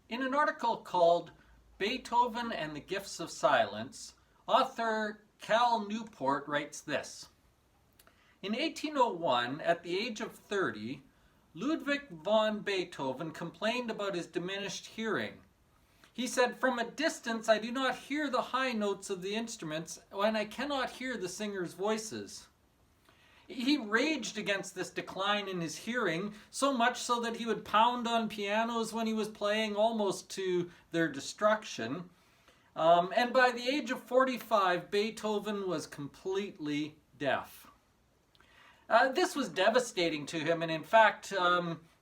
In an article called Beethoven and the Gifts of Silence, author Cal Newport writes this. In 1801, at the age of 30, Ludwig von Beethoven complained about his diminished hearing. He said, "From a distance I do not hear the high notes of the instruments, and I cannot hear the singers' voices." He raged against this decline in his hearing, so much so that he would pound on pianos when he was playing, almost to their destruction. And by the age of 45, Beethoven was completely deaf. This was devastating to him, and in fact,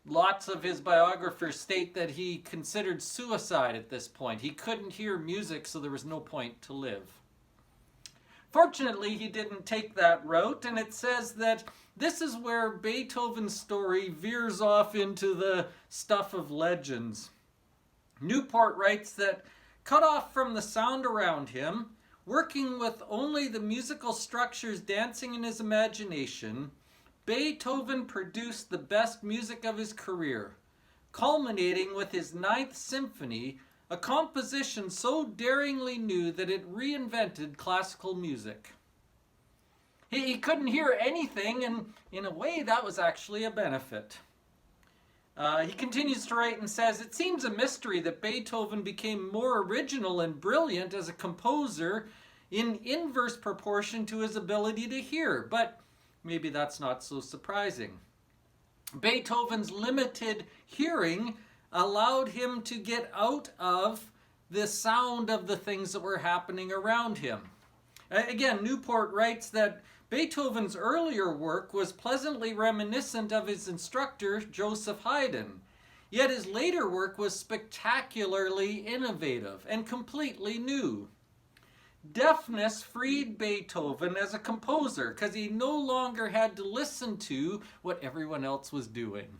lots of his biographers state that he considered suicide at this point. He couldn't hear music, so there was no point to live. Fortunately, he didn't take that route, and it says that this is where Beethoven's story veers off into the stuff of legends. Newport writes that, cut off from the sound around him, working with only the musical structures dancing in his imagination, Beethoven produced the best music of his career, culminating with his Ninth Symphony, a composition so daringly new that it reinvented classical music. He couldn't hear anything, and in a way that was actually a benefit. He continues to write and says, "It seems a mystery that Beethoven became more original and brilliant as a composer in inverse proportion to his ability to hear, but maybe that's not so surprising. Beethoven's limited hearing allowed him to get out of the sound of the things that were happening around him." Again, Newport writes that Beethoven's earlier work was pleasantly reminiscent of his instructor, Joseph Haydn, yet his later work was spectacularly innovative and completely new. Deafness freed Beethoven as a composer because he no longer had to listen to what everyone else was doing.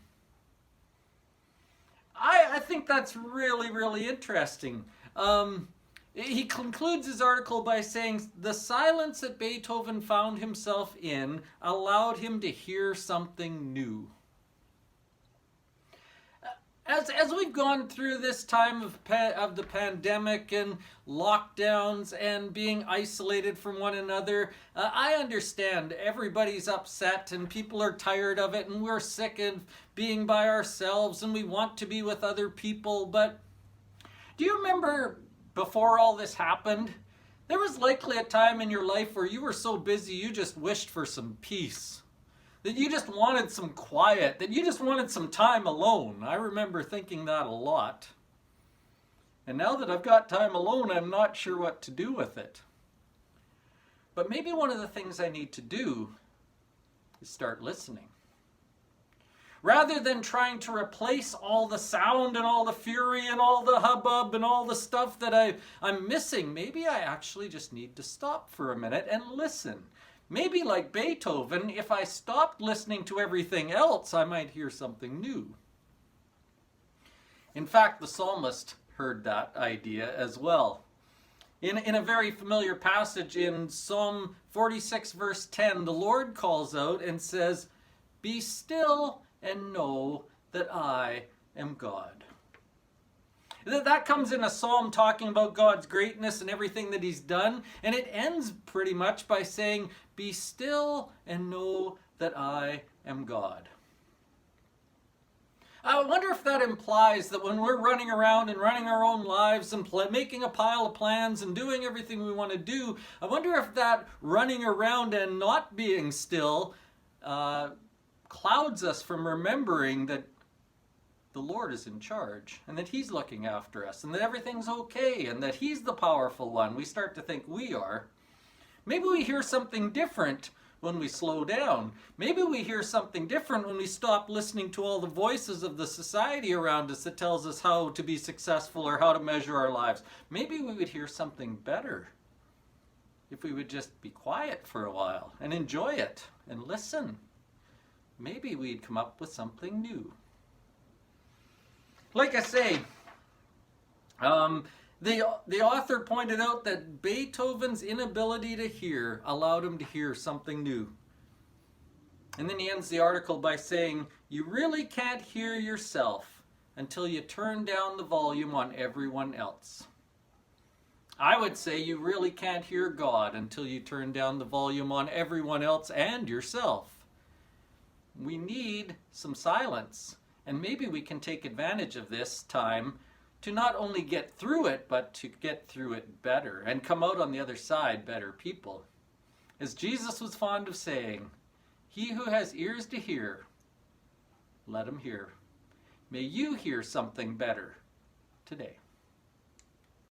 I think that's really, really interesting. He concludes his article by saying, "The silence that Beethoven found himself in allowed him to hear something new." As we've gone through this time of the pandemic and lockdowns and being isolated from one another, I understand everybody's upset and people are tired of it and we're sick of being by ourselves and we want to be with other people. But do you remember before all this happened, there was likely a time in your life where you were so busy you just wished for some peace? That you just wanted some quiet, that you just wanted some time alone. I remember thinking that a lot. And now that I've got time alone, I'm not sure what to do with it. But maybe one of the things I need to do is start listening. Rather than trying to replace all the sound and all the fury and all the hubbub and all the stuff that I'm missing, maybe I actually just need to stop for a minute and listen. Maybe like Beethoven, if I stopped listening to everything else, I might hear something new. In fact, the psalmist heard that idea as well. In a very familiar passage in Psalm 46 verse 10, the Lord calls out and says, "Be still and know that I am God." That comes in a psalm talking about God's greatness and everything that he's done, and it ends pretty much by saying, "Be still and know that I am God." I wonder if that implies that when we're running around and running our own lives and making a pile of plans and doing everything we want to do, I wonder if that running around and not being still clouds us from remembering that the Lord is in charge and that he's looking after us and that everything's okay and that he's the powerful one. We start to think we are. Maybe we hear something different when we slow down. Maybe we hear something different when we stop listening to all the voices of the society around us that tells us how to be successful or how to measure our lives. Maybe we would hear something better if we would just be quiet for a while and enjoy it and listen. Maybe we'd come up with something new. Like I say, the author pointed out that Beethoven's inability to hear allowed him to hear something new. And then he ends the article by saying, "You really can't hear yourself until you turn down the volume on everyone else. I would say you really can't hear God until you turn down the volume on everyone else and yourself. We need some silence, and maybe we can take advantage of this time to not only get through it, but to get through it better and come out on the other side better people. As Jesus was fond of saying, "He who has ears to hear, let him hear." May you hear something better today.